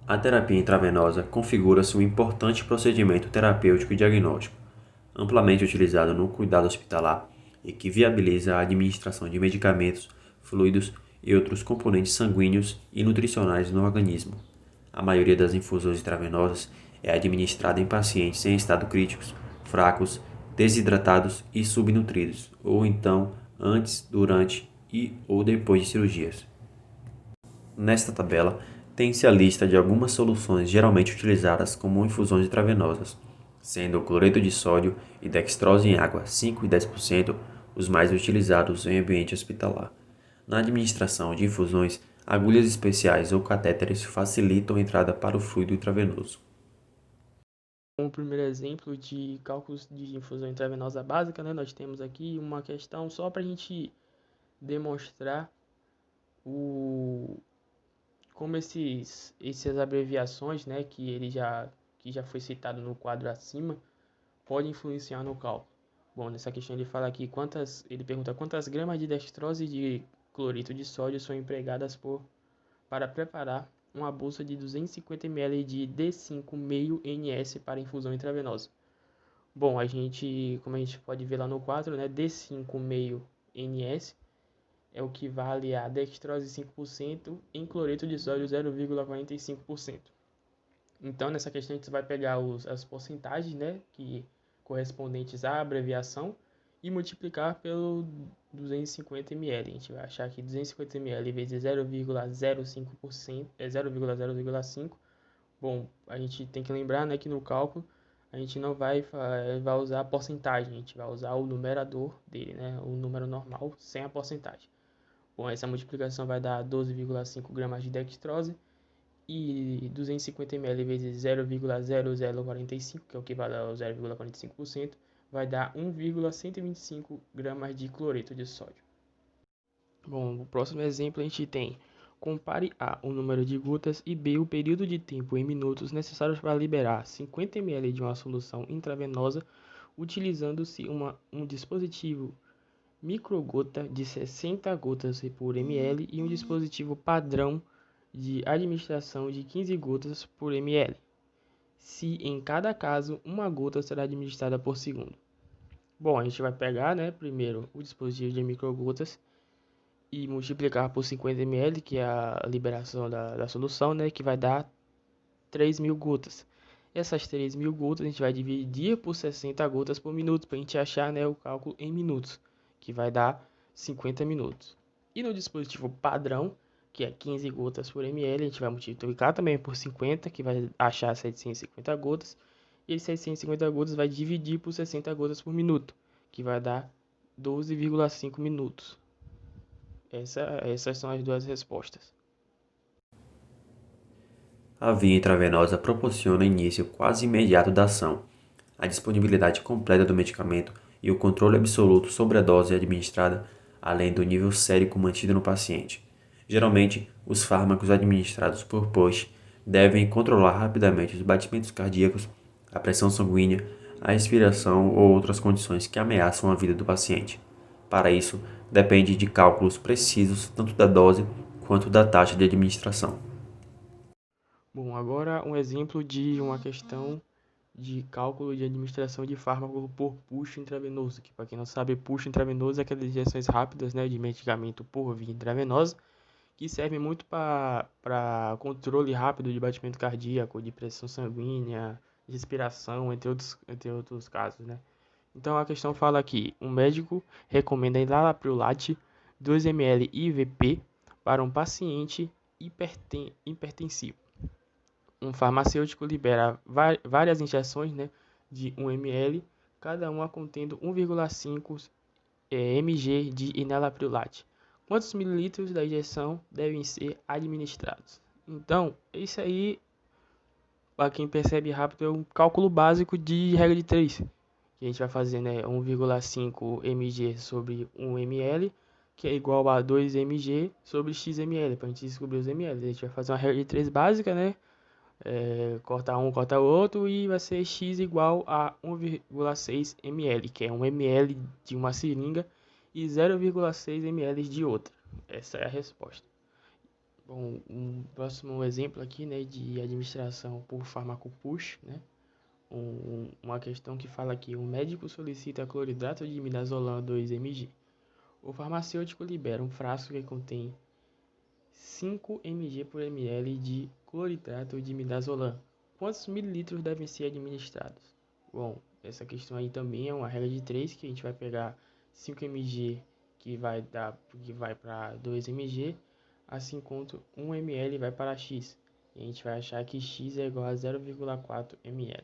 A terapia intravenosa configura-se um importante procedimento terapêutico e diagnóstico, amplamente utilizado no cuidado hospitalar e que viabiliza a administração de medicamentos, fluidos e outros componentes sanguíneos e nutricionais no organismo. A maioria das infusões intravenosas é administrada em pacientes em estado críticos, fracos, desidratados e subnutridos, ou então antes, durante e ou depois de cirurgias. Nesta tabela, tem-se a lista de algumas soluções geralmente utilizadas como infusões intravenosas, sendo o cloreto de sódio e dextrose em água 5 e 10% os mais utilizados em ambiente hospitalar. Na administração de infusões, agulhas especiais ou catéteres facilitam a entrada para o fluido intravenoso. Como primeiro exemplo de cálculos de infusão intravenosa básica, né, nós temos aqui uma questão só para a gente demonstrar o, como essas abreviações, né, que já foi citado no quadro acima, podem influenciar no cálculo. Bom, nessa questão ele fala aqui ele pergunta quantas gramas de dextrose e de cloreto de sódio são empregadas para preparar uma bolsa de 250 ml de D5,5 NS para infusão intravenosa. Bom, como a gente pode ver lá no quadro, né, D5,5 NS é o que vale a dextrose 5% em cloreto de sódio 0,45%. Então, nessa questão, a gente vai pegar as porcentagens, né, que correspondentes à abreviação e multiplicar pelo 250 ml. A gente vai achar que 250 ml vezes 0,05% é 0,0,5. Bom, a gente tem que lembrar, né, que no cálculo a gente não vai usar a porcentagem, a gente vai usar o numerador dele, né, o número normal sem a porcentagem. Bom, essa multiplicação vai dar 12,5 gramas de dextrose e 250 ml vezes 0,0045, que é o que vale ao 0,45%, vai dar 1,125 gramas de cloreto de sódio. Bom, o próximo exemplo a gente tem: compare A o número de gotas e B o período de tempo em minutos necessários para liberar 50 ml de uma solução intravenosa utilizando-se um dispositivo microgota de 60 gotas por ml e um dispositivo padrão de administração de 15 gotas por ml, se em cada caso uma gota será administrada por segundo. Bom, a gente vai pegar, né, primeiro o dispositivo de microgotas e multiplicar por 50 ml, que é a liberação da solução, né, que vai dar 3.000 gotas. Essas 3.000 gotas a gente vai dividir por 60 gotas por minuto, para a gente achar, né, o cálculo em minutos, que vai dar 50 minutos. E no dispositivo padrão, que é 15 gotas por ml, a gente vai multiplicar também por 50, que vai achar 750 gotas. E 750 gotas vai dividir por 60 gotas por minuto, que vai dar 12,5 minutos. Essas são as duas respostas. A via intravenosa proporciona início quase imediato da ação, a disponibilidade completa do medicamento e o controle absoluto sobre a dose administrada, além do nível sérico mantido no paciente. Geralmente, os fármacos administrados por push devem controlar rapidamente os batimentos cardíacos, a pressão sanguínea, a respiração ou outras condições que ameaçam a vida do paciente. Para isso, depende de cálculos precisos tanto da dose quanto da taxa de administração. Bom, agora um exemplo de uma questão de cálculo de administração de fármaco por push intravenoso, que para quem não sabe, push intravenoso é aquelas injeções rápidas, né, de medicamento por via intravenosa, que serve muito para controle rápido de batimento cardíaco, de pressão sanguínea, de respiração, entre outros casos, né? Então a questão fala aqui, um médico recomenda enalapril 2 ml IVP para um paciente hipertensivo. Um farmacêutico libera várias injeções, né, de 1 ml, cada uma contendo 1,5 mg de enalapril. Quantos mililitros da injeção devem ser administrados? Então, isso aí, para quem percebe rápido, é um cálculo básico de regra de 3. Que a gente vai fazer, né, 1,5 mg sobre 1 ml, que é igual a 2 mg sobre x ml, para a gente descobrir os ml. A gente vai fazer uma regra de 3 básica, né? Corta um, corta o outro, e vai ser x igual a 1,6 ml, que é 1 ml de uma seringa e 0,6 ml de outra. Essa é a resposta. Bom, um próximo exemplo aqui, né, de administração por fármaco push, né, uma questão que fala que o médico solicita cloridrato de midazolam 2 mg. O farmacêutico libera um frasco que contém 5 mg por ml de cloridrato de midazolam. Quantos mililitros devem ser administrados? Bom, essa questão aí também é uma regra de 3, que a gente vai pegar 5 mg que vai para 2 mg, assim quanto 1 ml vai para x. E a gente vai achar que x é igual a 0,4 ml.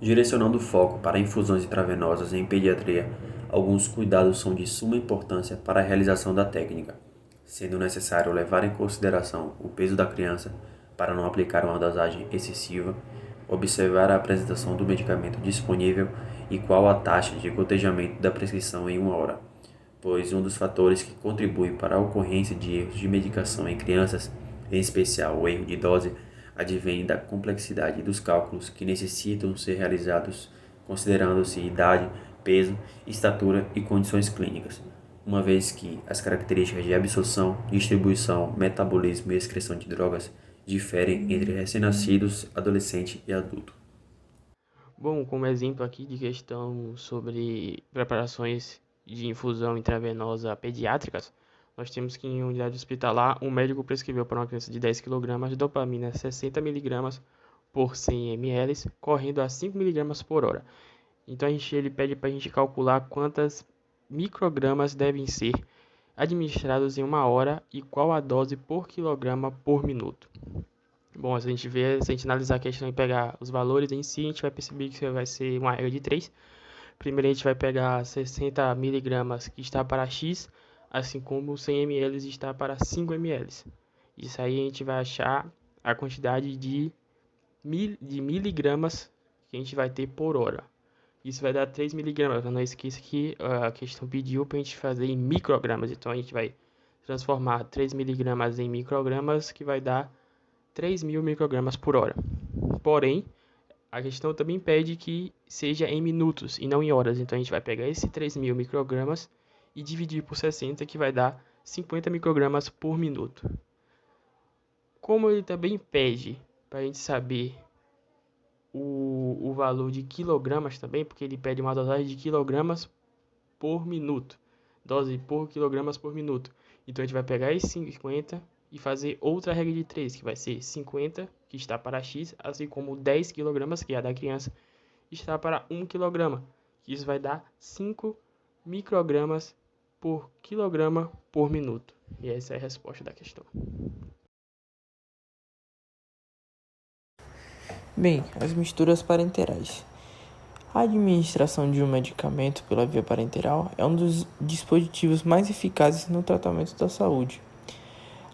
Direcionando o foco para infusões intravenosas em pediatria, alguns cuidados são de suma importância para a realização da técnica, sendo necessário levar em consideração o peso da criança para não aplicar uma dosagem excessiva, observar a apresentação do medicamento disponível e qual a taxa de gotejamento da prescrição em 1 hora, pois um dos fatores que contribui para a ocorrência de erros de medicação em crianças, em especial o erro de dose, advém da complexidade dos cálculos que necessitam ser realizados considerando-se idade, peso, estatura e condições clínicas, uma vez que as características de absorção, distribuição, metabolismo e excreção de drogas diferem entre recém-nascidos, adolescente e adulto. Bom, como exemplo aqui de questão sobre preparações de infusão intravenosa pediátricas, nós temos que em unidade hospitalar, um médico prescreveu para uma criança de 10 kg dopamina 60 mg por 100 ml, correndo a 5 mg por hora. Então ele pede para a gente calcular quantas microgramas devem ser administrados em 1 hora e qual a dose por quilograma por minuto. Bom, se a gente analisar a questão e pegar os valores em si, a gente vai perceber que vai ser uma regra de 3. Primeiro a gente vai pegar 60 miligramas que está para X, assim como 100 ml está para 5 ml. Isso aí a gente vai achar a quantidade de miligramas que a gente vai ter por hora. Isso vai dar 3 miligramas. Não esqueça que a questão pediu para a gente fazer em microgramas. Então a gente vai transformar 3 miligramas em microgramas, que vai dar 3.000 microgramas por hora. Porém, a questão também pede que seja em minutos e não em horas. Então a gente vai pegar esse 3.000 microgramas e dividir por 60, que vai dar 50 microgramas por minuto. Como ele também pede para a gente saber o valor de quilogramas também, porque ele pede uma dosagem de quilogramas por minuto. Dose por quilogramas por minuto. Então a gente vai pegar esses 50 e fazer outra regra de 3, que vai ser 50, que está para X, assim como 10 kg, que é a da criança, está para 1 kg, que isso vai dar 5 microgramas por quilograma por minuto. E essa é a resposta da questão. Bem, as misturas parenterais. A administração de um medicamento pela via parenteral é um dos dispositivos mais eficazes no tratamento da saúde.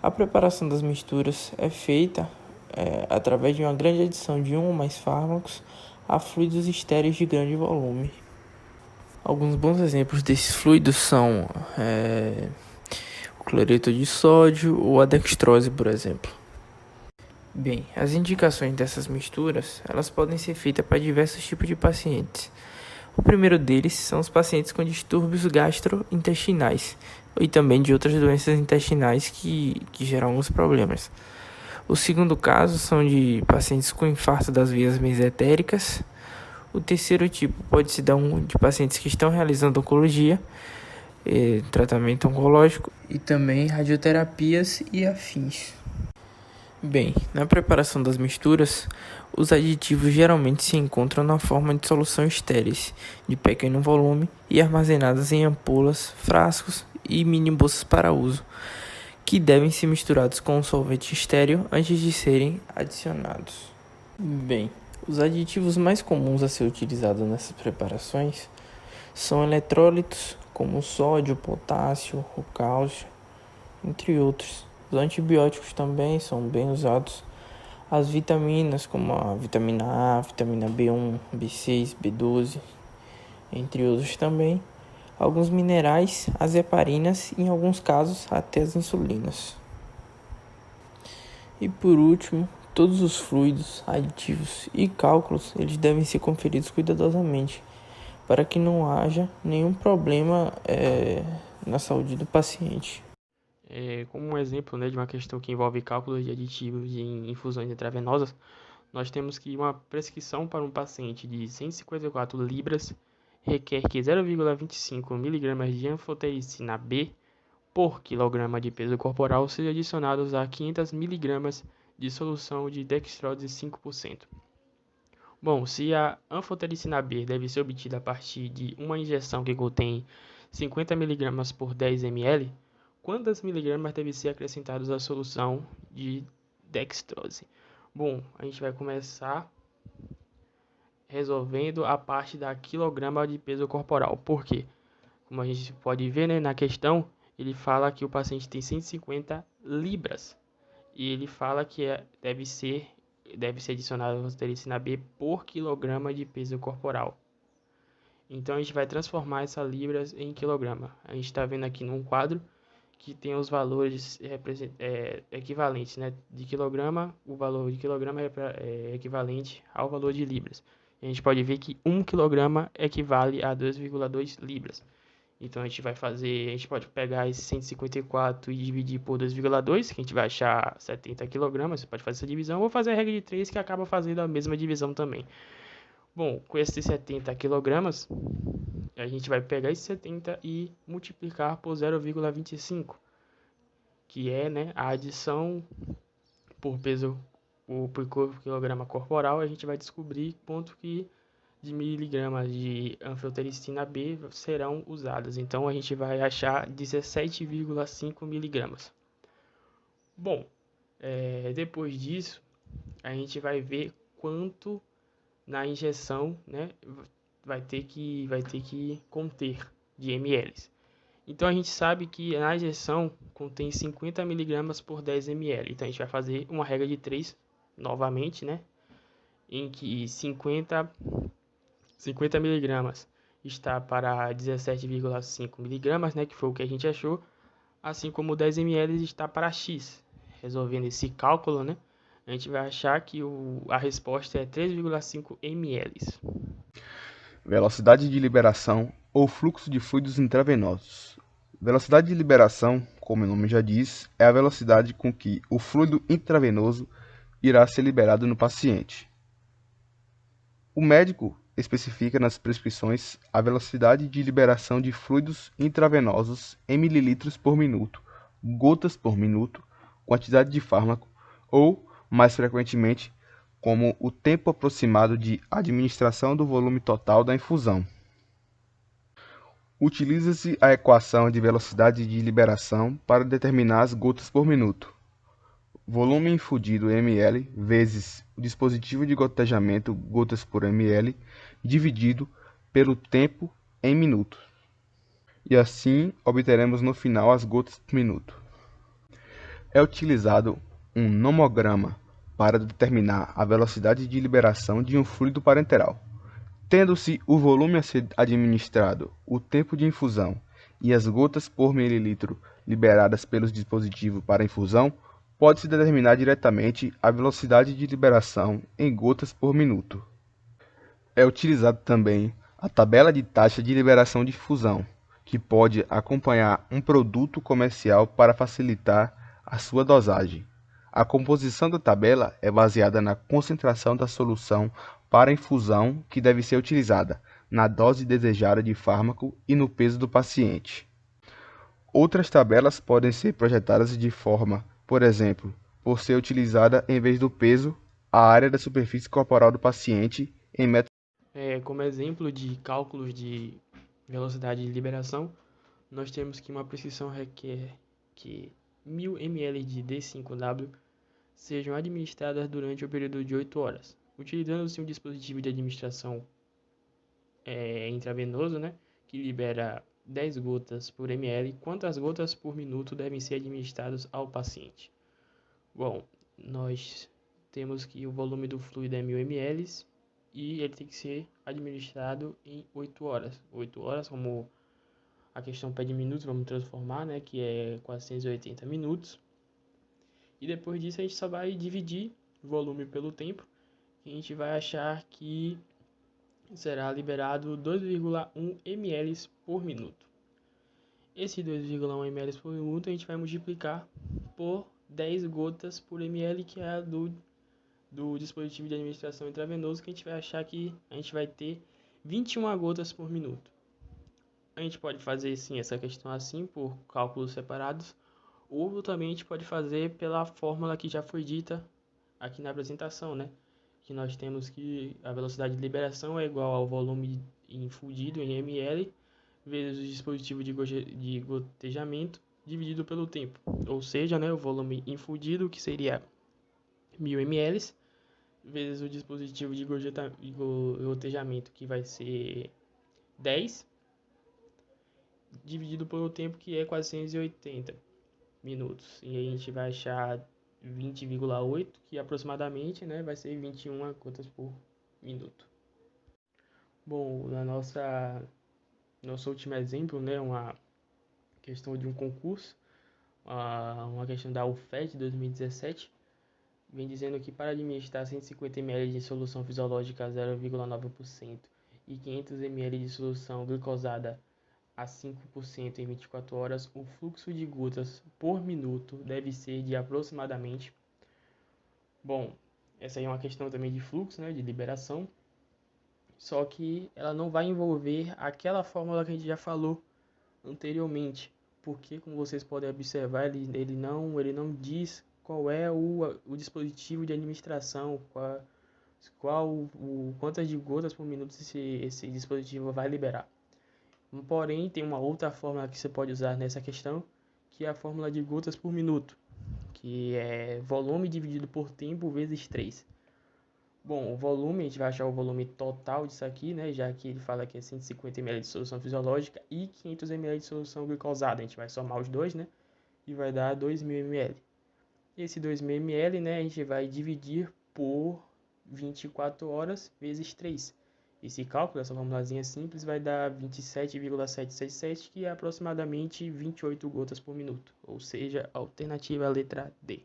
A preparação das misturas é feita através de uma grande adição de um ou mais fármacos a fluidos estéreis de grande volume. Alguns bons exemplos desses fluidos são o cloreto de sódio ou a dextrose, por exemplo. Bem, as indicações dessas misturas, elas podem ser feitas para diversos tipos de pacientes. O primeiro deles são os pacientes com distúrbios gastrointestinais e também de outras doenças intestinais que geram alguns problemas. O segundo caso são de pacientes com infarto das vias mesentéricas. O terceiro tipo pode se dar de pacientes que estão realizando oncologia, tratamento oncológico e também radioterapias e afins. Bem, na preparação das misturas, os aditivos geralmente se encontram na forma de solução estéreis, de pequeno volume e armazenadas em ampolas, frascos e mini bolsas para uso, que devem ser misturados com um solvente estéril antes de serem adicionados. Bem, os aditivos mais comuns a ser utilizados nessas preparações são eletrólitos como o sódio, o potássio, o cálcio, entre outros. Os antibióticos também são bem usados. As vitaminas, como a vitamina A, vitamina B1, B6, B12, entre outros também. Alguns minerais, as heparinas e, em alguns casos, até as insulinas. E por último, todos os fluidos, aditivos e cálculos, eles devem ser conferidos cuidadosamente, para que não haja nenhum problema na saúde do paciente. Como um exemplo, né, de uma questão que envolve cálculos de aditivos em infusões intravenosas, nós temos que uma prescrição para um paciente de 154 libras requer que 0,25 mg de anfotericina B por quilograma de peso corporal seja adicionados a 500 mg de solução de dextrose 5%. Bom, se a anfotericina B deve ser obtida a partir de uma injeção que contém 50 mg por 10 ml, quantas miligramas devem ser acrescentados à solução de dextrose? Bom, a gente vai começar resolvendo a parte da quilograma de peso corporal. Por quê? Como a gente pode ver, né, na questão, ele fala que o paciente tem 150 libras. E ele fala que deve ser adicionado a anfotericina B por quilograma de peso corporal. Então a gente vai transformar essas libras em quilograma. A gente está vendo aqui num quadro que tem os valores equivalentes, né? De quilograma, o valor de quilograma é equivalente ao valor de libras. A gente pode ver que 1 quilograma equivale a 2,2 libras. Então a gente pode pegar esse 154 e dividir por 2,2, que a gente vai achar 70 kg. Você pode fazer essa divisão, ou fazer a regra de 3, que acaba fazendo a mesma divisão também. Bom, com esses 70 kg, a gente vai pegar esses 70 e multiplicar por 0,25, que é, né, a adição por peso por quilograma corporal. A gente vai descobrir quanto que de miligramas de anfotericina B serão usadas. Então a gente vai achar 17,5 miligramas. Bom, depois disso, a gente vai ver quanto na injeção, né, vai ter que conter de ml. Então a gente sabe que na injeção contém 50 miligramas por 10 ml. Então a gente vai fazer uma regra de 3 novamente, né, em que 50 miligramas está para 17,5 miligramas, né, que foi o que a gente achou, assim como 10 ml está para X. Resolvendo esse cálculo, né, a gente vai achar que a resposta é 3,5 ml. Velocidade de liberação ou fluxo de fluidos intravenosos. Velocidade de liberação, como o nome já diz, é a velocidade com que o fluido intravenoso irá ser liberado no paciente. O médico especifica nas prescrições a velocidade de liberação de fluidos intravenosos em mililitros por minuto, gotas por minuto, quantidade de fármaco ou, mais frequentemente, como o tempo aproximado de administração do volume total da infusão. Utiliza-se a equação de velocidade de liberação para determinar as gotas por minuto. Volume infundido ml vezes o dispositivo de gotejamento gotas por ml dividido pelo tempo em minutos. E assim obteremos no final as gotas por minuto. É utilizado um nomograma para determinar a velocidade de liberação de um fluido parenteral. Tendo-se o volume a ser administrado, o tempo de infusão e as gotas por mililitro liberadas pelos dispositivos para infusão, pode-se determinar diretamente a velocidade de liberação em gotas por minuto. É utilizado também a tabela de taxa de liberação de infusão, que pode acompanhar um produto comercial para facilitar a sua dosagem. A composição da tabela é baseada na concentração da solução para infusão que deve ser utilizada, na dose desejada de fármaco e no peso do paciente. Outras tabelas podem ser projetadas de forma, por exemplo, por ser utilizada em vez do peso, a área da superfície corporal do paciente em metros. Como exemplo de cálculos de velocidade de liberação, nós temos que uma prescrição requer que 1000 ml de D5W sejam administradas durante o período de 8 horas, utilizando-se um dispositivo de administração intravenoso, né, que libera 10 gotas por ml. Quantas gotas por minuto devem ser administradas ao paciente? Bom, nós temos que o volume do fluido é 1000 ml e ele tem que ser administrado em 8 horas. 8 horas, como a questão pede minutos, vamos transformar, né, que é 480 minutos. E depois disso a gente só vai dividir o volume pelo tempo, e a gente vai achar que será liberado 2,1 ml por minuto. Esse 2,1 ml por minuto a gente vai multiplicar por 10 gotas por ml, que é a do dispositivo de administração intravenoso, que a gente vai achar que a gente vai ter 21 gotas por minuto. A gente pode fazer sim essa questão assim, por cálculos separados, ou também a gente pode fazer pela fórmula que já foi dita aqui na apresentação, né? Que nós temos que a velocidade de liberação é igual ao volume infundido em ml vezes o dispositivo de gotejamento dividido pelo tempo. Ou seja, né, o volume infundido, que seria 1000 ml, vezes o dispositivo de gotejamento, que vai ser 10, dividido pelo tempo, que é 480 minutos. E aí a gente vai achar 20,8, que aproximadamente, né, vai ser 21 gotas por minuto. Bom, nosso último exemplo, né, uma questão de um concurso, uma questão da UFET 2017, vem dizendo que para administrar 150 ml de solução fisiológica a 0,9% e 500 ml de solução glicosada a 5% em 24 horas, o fluxo de gotas por minuto deve ser de aproximadamente... Bom, essa aí é uma questão também de fluxo, né, de liberação, só que ela não vai envolver aquela fórmula que a gente já falou anteriormente, porque como vocês podem observar, ele não diz qual é o dispositivo de administração, quantas de gotas por minuto esse dispositivo vai liberar. Porém, tem uma outra fórmula que você pode usar nessa questão, que é a fórmula de gotas por minuto, que é volume dividido por tempo vezes 3. Bom, o volume, a gente vai achar o volume total disso aqui, né? Já que ele fala que é 150 ml de solução fisiológica e 500 ml de solução glicosada. A gente vai somar os dois, né? E vai dar 2.000 ml. Esse 2.000 ml, né? A gente vai dividir por 24 horas vezes 3. Esse cálculo, essa formulazinha simples, vai dar 27,767, que é aproximadamente 28 gotas por minuto. Ou seja, a alternativa é a letra D.